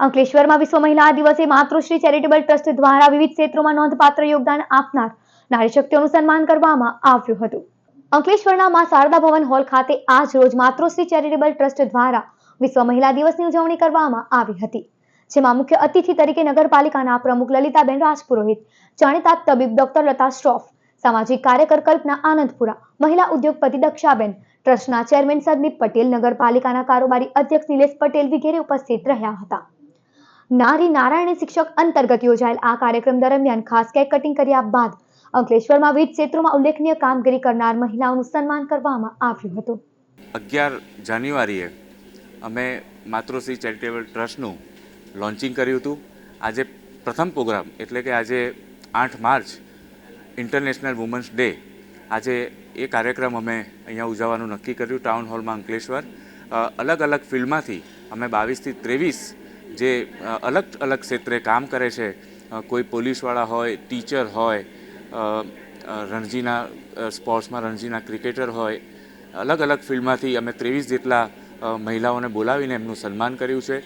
અંકલેશ્વરમાં વિશ્વ મહિલા દિવસે માતૃશ્રી ચેરિટેબલ ટ્રસ્ટ દ્વારા વિવિધ ક્ષેત્રોમાં નોંધપાત્ર યોગદાન આપનાર નારી શક્તિઓનું સન્માન કરવામાં આવ્યું હતું. અંકલેશ્વરના મા શારદા ભવન હોલ ખાતે આજ રોજ માતૃશ્રી ચેરિટેબલ ટ્રસ્ટ દ્વારા વિશ્વ મહિલા દિવસની ઉજવણી કરવામાં આવી હતી, જેમાં મુખ્ય અતિથિ તરીકે નગરપાલિકાના પ્રમુખ લલિતાબેન રાજપુરોહિત, જાણીતા તબીબ ડોક્ટર લતા શ્રોફ, સામાજિક કાર્યકર કલ્પના આનંદપુરા, મહિલા ઉદ્યોગપતિ દક્ષાબેન, ટ્રસ્ટના ચેરમેન સંદીપ પટેલ, નગરપાલિકાના કારોબારી અધ્યક્ષ નિલેશ પટેલ વગેરે ઉપસ્થિત રહ્યા હતા. નારી નારાયણ શિક્ષક અંતર્ગત યોજાયેલ આ કાર્યક્રમ દરમિયાન ખાસ કેક કટિંગ કર્યા બાદ અંકલેશ્વરમાં વિવિધ ક્ષેત્રોમાં ઉલ્લેખનીય કામગીરી કરનાર મહિલાઓનું સન્માન કરવામાં આવ્યું હતું. 11 જાન્યુઆરીએ અમે માતૃશ્રી ચેરિટેબલ ટ્રસ્ટનું લોન્ચિંગ કર્યું હતું. આજે પ્રથમ પ્રોગ્રામ એટલે કે આજે 8 માર્ચ ઇન્ટરનેશનલ વુમન્સ ડે, આજે એ કાર્યક્રમ અમે અહીંયા ઉજવવાનું નક્કી કર્યું ટાઉન હોલમાં અંકલેશ્વર. અલગ અલગ ફિલ્ડમાંથી અમે 22 થી 23 જે અલગ અલગ ક્ષેત્રે કામ કરે છે, કોઈ પોલીસવાળા હોય, ટીચર હોય, રણજીના સ્પોર્ટ્સમાં રણજીના ક્રિકેટર હોય, અલગ અલગ ફિલ્ડમાંથી અમે 23 જેટલા મહિલાઓને બોલાવીને એમનું સન્માન કર્યું છે.